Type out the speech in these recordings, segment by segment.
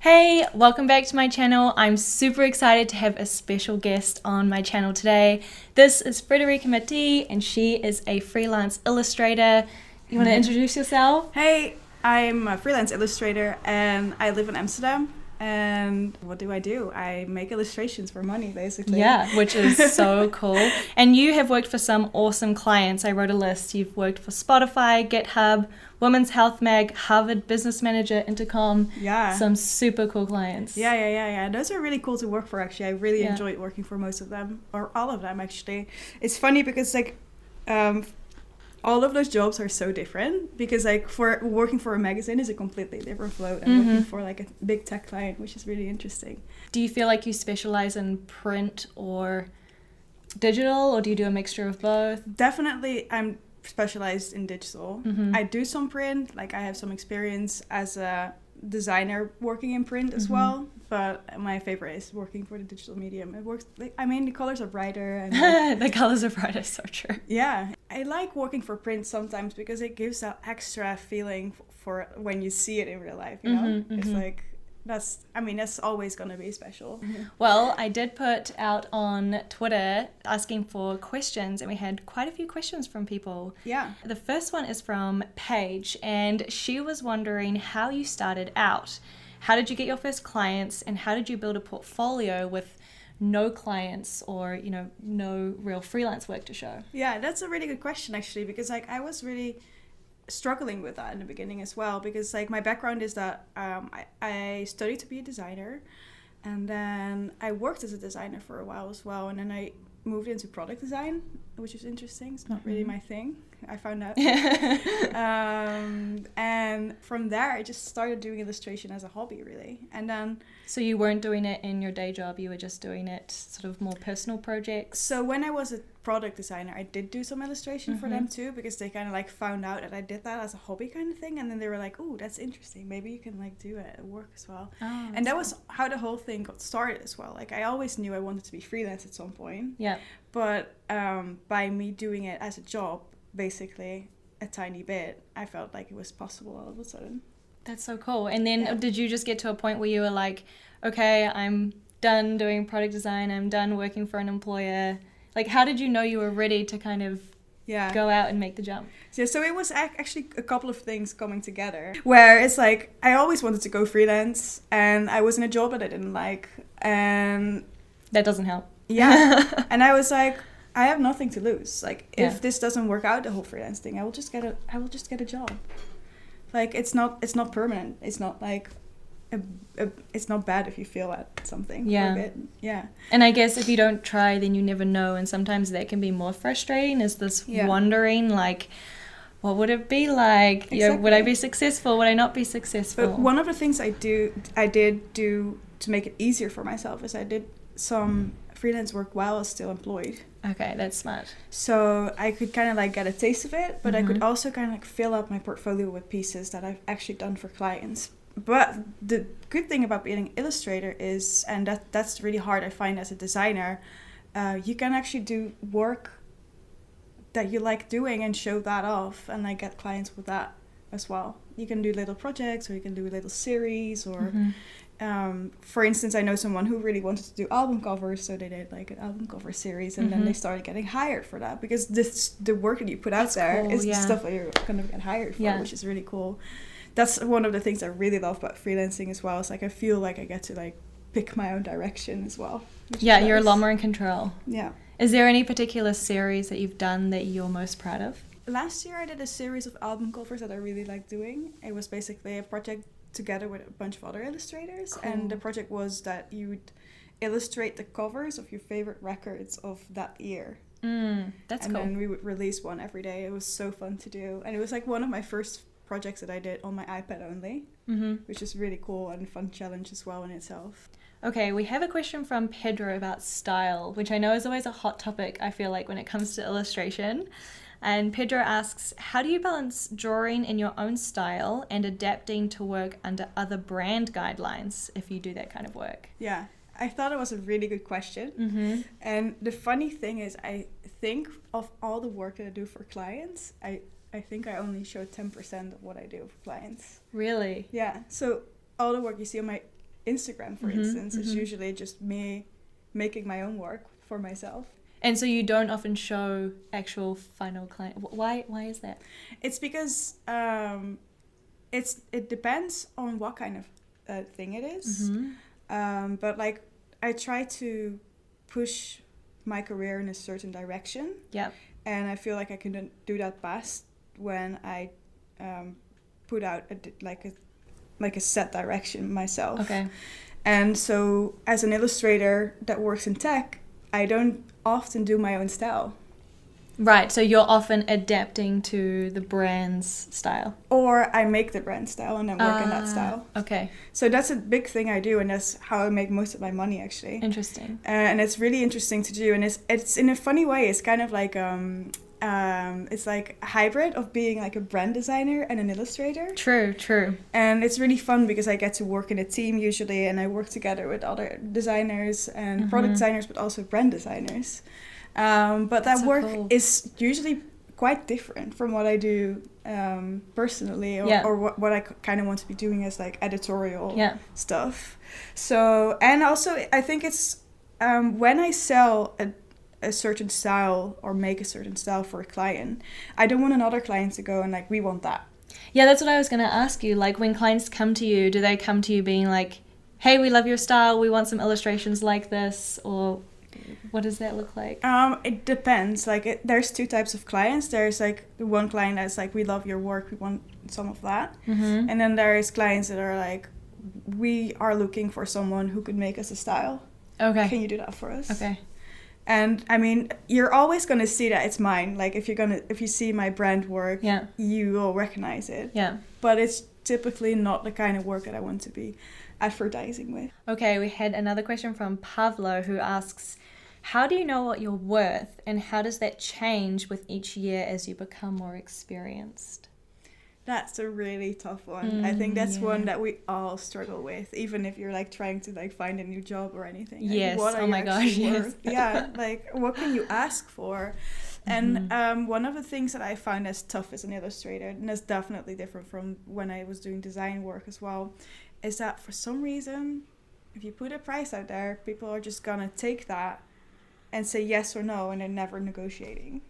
Hey, welcome back to my channel. I'm super excited to have a special guest on my channel today. This is Frederique Matti and she is a freelance illustrator. You want to introduce yourself? Hey, I'm a freelance illustrator and I live in Amsterdam. And what do? I make illustrations for money, basically. Yeah, which is so cool. And you have worked for some awesome clients. I wrote a list. You've worked for Spotify, GitHub, Women's Health Mag, Harvard Business Manager, Intercom. Yeah. Some super cool clients. Yeah. Those are really cool to work for, actually. I really enjoyed working for most of them, or all of them, actually. It's funny because, all of those jobs are so different because for working for a magazine is a completely different flow than working for a big tech client, which is really interesting. Do you feel like you specialize in print or digital, or do you do a mixture of both? Definitely, I'm specialized in digital. I do some print, I have some experience as a designer working in print as well, but my favorite is working for the digital medium. It works, the colors are brighter. And the colors are brighter, so true. Yeah, I like working for print sometimes because it gives that extra feeling for when you see it in real life, you know? It's that's always going to be special. Well, I did put out on Twitter asking for questions, and we had quite a few questions from people. Yeah. The first one is from Paige, and she was wondering how you started out. How did you get your first clients, and how did you build a portfolio with no clients or, no real freelance work to show? Yeah, that's a really good question, actually, because I was really struggling with that in the beginning as well, because my background is that I studied to be a designer, and then I worked as a designer for a while as well, and then I moved into product design, which is interesting. It's not really my thing, I found out. And from there I just started doing illustration as a hobby, really. And then so you weren't doing it in your day job, you were just doing it sort of more personal projects? So when I was a product designer, I did do some illustration for them too, because they kind of found out that I did that as a hobby kind of thing, and then they were like, oh, that's interesting, maybe you can do it at work as well. And that was how the whole thing got started as well. I always knew I wanted to be freelance at some point. Yeah. But by me doing it as a job, basically a tiny bit, I felt like it was possible all of a sudden. That's so cool. And then did you just get to a point where you were like, okay, I'm done doing product design, I'm done working for an employer? How did you know you were ready to kind of go out and make the jump? Yeah, so it was actually a couple of things coming together, where it's I always wanted to go freelance, and I was in a job that I didn't like, and that doesn't help. Yeah. And I was like, I have nothing to lose. If this doesn't work out, the whole freelance thing, I will just get a job. It's not permanent. It's not it's not bad if you fail at something for a bit. Yeah. And I guess if you don't try, then you never know, and sometimes that can be more frustrating, is this wondering what would it be like? Exactly. Would I be successful? Would I not be successful? But one of the things I did do to make it easier for myself is I did some freelance work while I was still employed. Okay, that's smart. So I could kind of get a taste of it, but I could also kind of fill up my portfolio with pieces that I've actually done for clients. But the good thing about being an illustrator is, and that's really hard, I find, as a designer, you can actually do work that you like doing and show that off, and get clients with that as well. You can do little projects, or you can do a little series, or for instance, I know someone who really wanted to do album covers, so they did an album cover series, and then they started getting hired for that, because the work that you put out there is the stuff that you're going to get hired for, which is really cool. That's one of the things I really love about freelancing as well. Is I feel like I get to pick my own direction as well. Yeah, you're a lot more in control. Yeah. Is there any particular series that you've done that you're most proud of? Last year I did a series of album covers that I really liked doing. It was basically a project together with a bunch of other illustrators. Cool. And the project was that you would illustrate the covers of your favorite records of that year. That's cool. And then we would release one every day. It was so fun to do. And it was one of my first projects that I did on my iPad only, which is really cool and a fun challenge as well in itself. Okay, we have a question from Pedro about style, which I know is always a hot topic, I feel like, when it comes to illustration. And Pedro asks, how do you balance drawing in your own style and adapting to work under other brand guidelines if you do that kind of work? Yeah, I thought it was a really good question. And the funny thing is, I think of all the work that I do for clients, I think I only show 10% of what I do for clients. Really? Yeah. So all the work you see on my Instagram, for instance. It's usually just me making my own work for myself. And so you don't often show actual final client. Why is that? It's because it depends on what kind of thing it is. But like I try to push my career in a certain direction. Yeah. And I feel like I can do that best when I put out a set direction myself. Okay. And so as an illustrator that works in tech, I don't often do my own style. Right, so you're often adapting to the brand's style. Or I make the brand style and then work in that style. Okay. So that's a big thing I do, and that's how I make most of my money, actually. Interesting. And it's really interesting to do, and it's in a funny way. It's kind of like it's like a hybrid of being like a brand designer and an illustrator. True. And it's really fun because I get to work in a team usually, and I work together with other designers and product designers, but also brand designers. But that work is usually quite different from what I do personally, or what I kind of want to be doing as like editorial stuff. So, and also I think it's when I sell a certain style or make a certain style for a client, I don't want another client to go and like, we want that. Yeah, that's what I was going to ask you. Like when clients come to you, do they come to you being like, hey, we love your style, we want some illustrations like this, or what does that look like? It depends. Like there's two types of clients. There's like the one client that's like, we love your work, we want some of that. And then there's clients that are like, we are looking for someone who could make us a style. Okay. Can you do that for us? Okay. And I mean, you're always gonna see that it's mine. Like if you see my brand work, you will recognize it. Yeah. But it's typically not the kind of work that I want to be advertising with. Okay, we had another question from Pavlo who asks, how do you know what you're worth, and how does that change with each year as you become more experienced? That's a really tough one. I think that's one that we all struggle with, even if you're like trying to like find a new job or anything. Like, yes. What are oh my gosh. Yes. Yeah. Like what can you ask for? And one of the things that I found as tough as an illustrator, and that's definitely different from when I was doing design work as well, is that for some reason, if you put a price out there, people are just gonna take that and say yes or no, and they're never negotiating.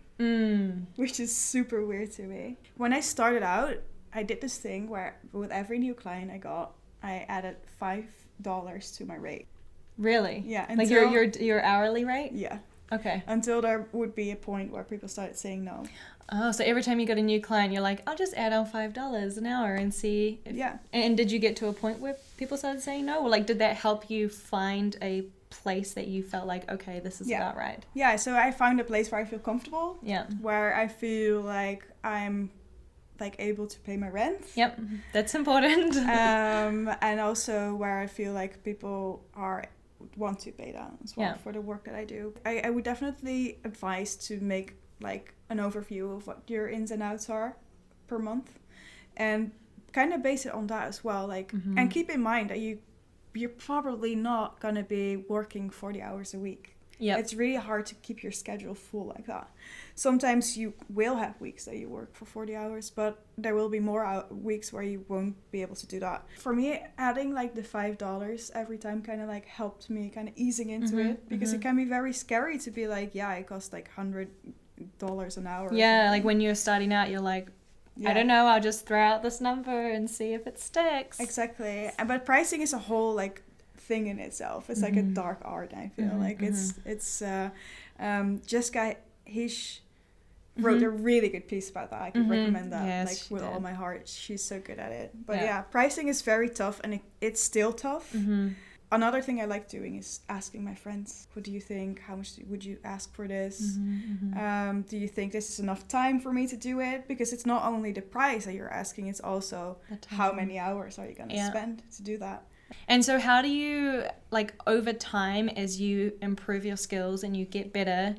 Which is super weird to me. When I started out, I did this thing where with every new client I got, I added $5 to my rate. Really? Yeah. Like your hourly rate? Yeah. Okay. Until there would be a point where people started saying no. Oh, so every time you got a new client, you're like, I'll just add on $5 an hour and see. Yeah. And did you get to a point where people started saying no? Or like, did that help you find a place that you felt like, okay, this is about right? Yeah, so I found a place where I feel comfortable. Yeah. Where I feel like I'm like able to pay my rent. Yep, that's important. And also where I feel like people want to pay that as well for the work that I do. I would definitely advise to make like an overview of what your ins and outs are per month, and kind of base it on that as well. Like, and keep in mind that you're probably not gonna be working 40 hours a week. Yeah, it's really hard to keep your schedule full like that. Sometimes you will have weeks that you work for 40 hours, but there will be more weeks where you won't be able to do that. For me, adding like the $5 every time kind of like helped me kind of easing into it, because it can be very scary to be like, yeah, it costs like $100 an hour. Yeah, like when you're starting out, you're like, I don't know, I'll just throw out this number and see if it sticks. Exactly. But pricing is a whole like thing in itself. It's like a dark art, I feel like. It's Jessica Hish wrote a really good piece about that. I could recommend that with all my heart. She's so good at it. But yeah, pricing is very tough, and it's still tough. Another thing I like doing is asking my friends, what do you think? How much would you ask for this? Do you think this is enough time for me to do it? Because it's not only the price that you're asking, it's also how many hours are you going to spend to do that. And so how do you, like, over time, as you improve your skills and you get better,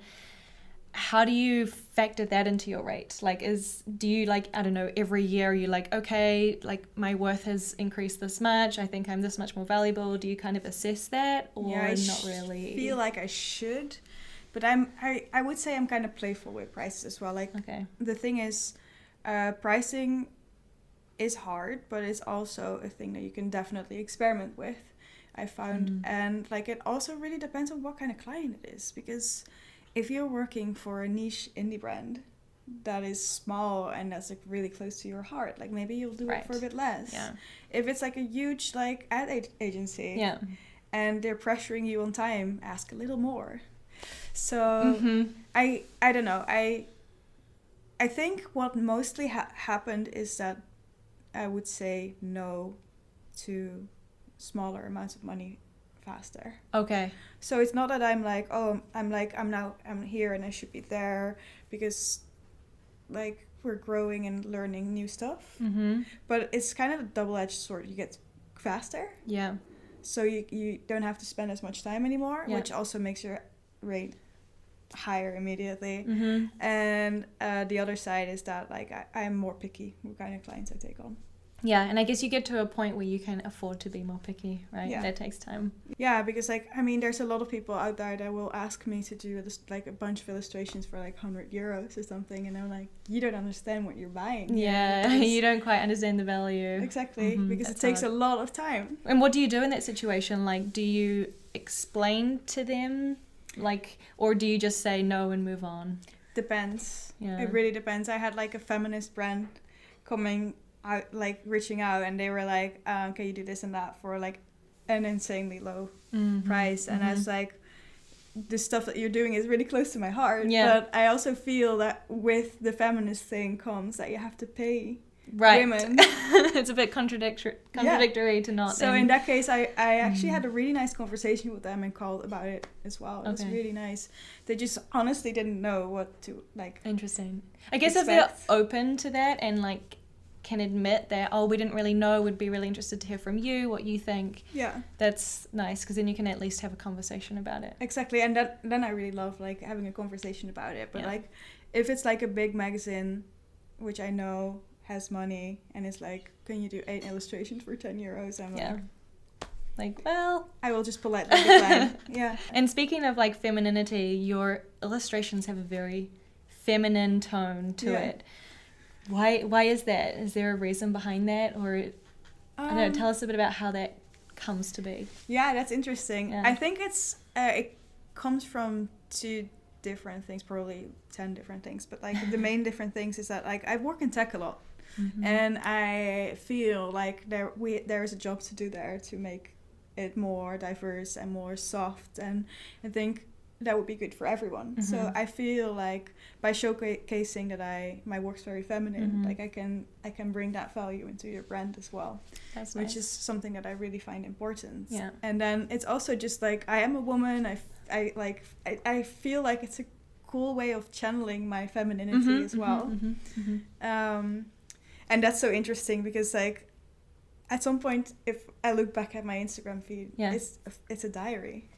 how do you factor that into your rate? Like, do you, like, I don't know, every year you're like, okay, like, my worth has increased this much, I think I'm this much more valuable. Do you kind of assess that, or not really? I feel like I should, but I would say I'm kind of playful with prices as well. Like, the thing is, pricing is hard, but it's also a thing that you can definitely experiment with. I found. And like it also really depends on what kind of client it is, because if you're working for a niche indie brand that is small and that's like really close to your heart, like maybe you'll do it for a bit less. If it's like a huge like ad agency and they're pressuring you on time, ask a little more. So I don't know, I think what mostly happened is that I would say no to smaller amounts of money faster. Okay. So it's not that I'm like, oh, I'm here and I should be there, because like we're growing and learning new stuff. But it's kind of a double-edged sword. You get faster. Yeah. So you don't have to spend as much time anymore, which also makes your rate higher immediately. And the other side is that like I'm more picky what kind of clients I take on. Yeah, and I guess you get to a point where you can afford to be more picky, right? Yeah. That takes time. Yeah, because like, I mean, there's a lot of people out there that will ask me to do like a bunch of illustrations for like €100 or something, and I'm like, you don't understand what you're buying. Yeah, you don't quite understand the value. Exactly, because it takes a lot of time. And what do you do in that situation? Like, do you explain to them, like, or do you just say no and move on? Depends. Yeah. It really depends. I had like a feminist brand coming out, like reaching out, and they were like, can you do this and that for like an insanely low price? And I was like, the stuff that you're doing is really close to my heart. But I also feel that with the feminist thing comes that you have to pay women. It's a bit contradictory to not. So in that case, I actually had a really nice conversation with them and called about it as well. It was really nice. They just honestly didn't know what to like. Interesting. I guess if they're open to that and like can admit that, oh, we didn't really know, would be really interested to hear from you, what you think. Yeah. That's nice, because then you can at least have a conversation about it. Exactly, and then I really love like having a conversation about it. But like, if it's like a big magazine, which I know has money, and it's like, can you do 8 illustrations for €10? I'm like, well, I will just politely decline. Yeah. And speaking of like femininity, your illustrations have a very feminine tone to it. Why is that? Is there a reason behind that? Or, I don't know, tell us a bit about how that comes to be. Yeah, that's interesting. Yeah. I think it comes from 2 different things, probably 10 different things. But like the main different things is that like I work in tech a lot. And I feel like there is a job to do there to make it more diverse and more soft. And I think that would be good for everyone. So I feel like by showcasing that my work's very feminine, like I can bring that value into your brand as well. That's which is something that I really find important. Yeah. And then it's also just like, I am a woman. I feel like it's a cool way of channeling my femininity as well. And that's so interesting because like at some point, if I look back at my Instagram feed, it's a diary.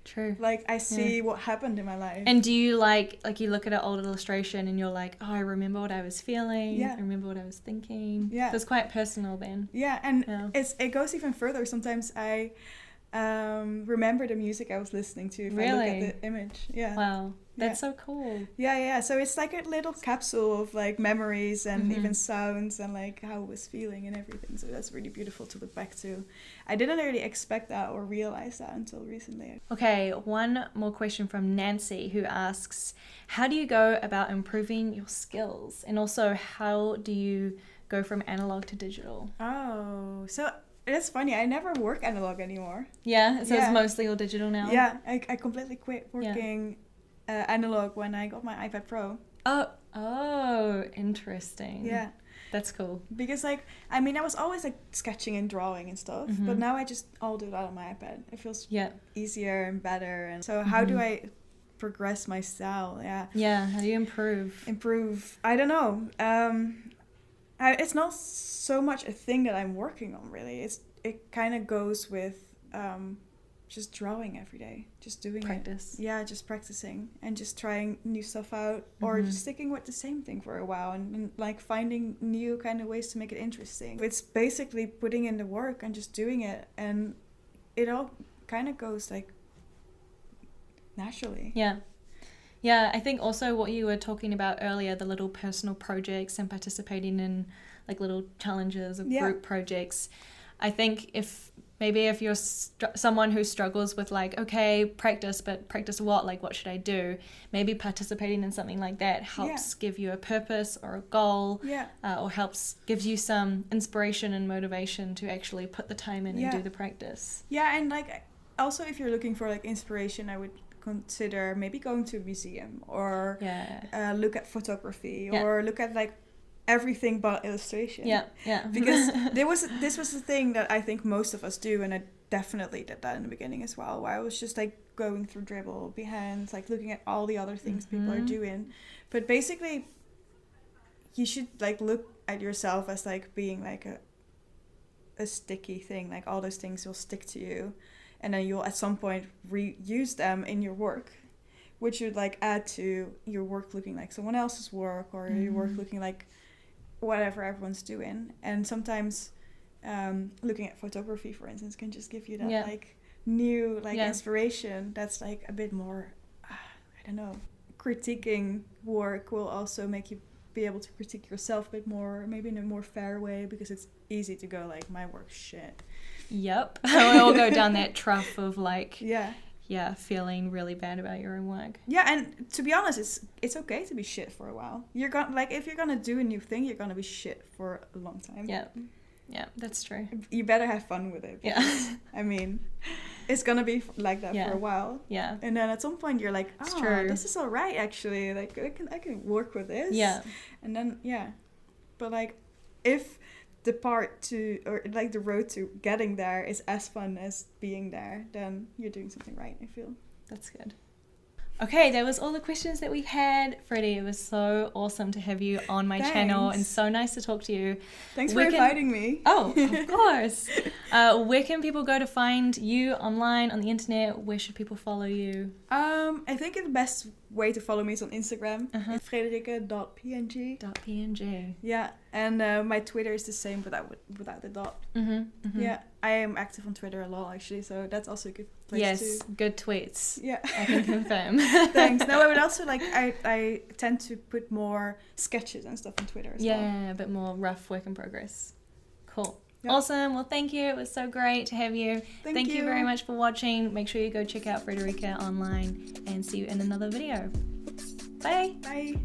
True. Like I see what happened in my life. And do you like you look at an old illustration and you're like, oh, I remember what I was feeling. Yeah. I remember what I was thinking. Yeah. So it's quite personal then. Yeah, and it goes even further. Sometimes I remember the music I was listening to if I look at the image. Yeah. Wow. That's so cool. Yeah. So it's like a little capsule of like memories and even sounds and like how I was feeling and everything. So that's really beautiful to look back to. I didn't really expect that or realize that until recently. Okay, one more question from Nancy, who asks, how do you go about improving your skills? And also, how do you go from analog to digital? Oh, so it's funny. I never work analog anymore. Yeah, so it's mostly all digital now? Yeah, I completely quit working analog when I got my iPad Pro. Oh, interesting. Yeah. That's cool. Because like, I mean, I was always like sketching and drawing and stuff, but now I just all do that on my iPad. It feels easier and better. And so how do I progress my style? Yeah. Yeah. How do you improve? I don't know. It's not so much a thing that I'm working on really. It kind of goes with just drawing every day, just doing practice. Yeah, just practicing and just trying new stuff out, or just sticking with the same thing for a while and like finding new kind of ways to make it interesting. It's basically putting in the work and just doing it, and it all kind of goes like naturally. Yeah, I think also what you were talking about earlier, the little personal projects and participating in like little challenges or group projects, I think if maybe if you're someone who struggles with like, okay, practice, but practice what? Like, what should I do? Maybe participating in something like that helps give you a purpose or a goal, or gives you some inspiration and motivation to actually put the time in and do the practice. Yeah, and like also if you're looking for like inspiration, I would consider maybe going to a museum or look at photography or look at like everything but illustration. Because this was the thing that I think most of us do, and I definitely did that in the beginning as well, where I was just like going through Dribble, Behance, like looking at all the other things people are doing. But basically you should like look at yourself as like being like a sticky thing, like all those things will stick to you, and then you'll at some point reuse them in your work, which would like add to your work looking like someone else's work, or your work looking like whatever everyone's doing. And sometimes looking at photography, for instance, can just give you that like new like inspiration that's like a bit more I don't know, critiquing work will also make you be able to critique yourself a bit more, maybe in a more fair way, because it's easy to go like, my work's shit. Yep. We all go down that trough of like feeling really bad about your own work. Yeah, and to be honest, it's okay to be shit for a while. You're gonna like, if you're gonna do a new thing, you're gonna be shit for a long time. Yeah, that's true. You better have fun with it. Yeah. I mean, it's gonna be like that for a while. Yeah. And then at some point you're like, this is all right actually. Like I can work with this. Yeah. And then but like if the part to, or like the road to getting there is as fun as being there, then you're doing something right, I feel. That's good. Okay, that was all the questions that we've had. Freddie, it was so awesome to have you on my channel, and so nice to talk to you. Thanks for inviting me. Oh, of course. Where can people go to find you online, on the internet? Where should people follow you? I think the best way to follow me is on Instagram. It's freddike.png. .png. Yeah, and my Twitter is the same without the dot. Yeah, I am active on Twitter a lot actually, so that's also a good place to... Yes, good tweets. Yeah. I can confirm. Thanks. No, I would also like, I tend to put more sketches and stuff on Twitter as well. Yeah, a bit more rough work in progress. Cool. Yep. Awesome. Well, thank you. It was so great to have you. Thank you very much for watching. Make sure you go check out Frederique online, and see you in another video. Bye. Bye.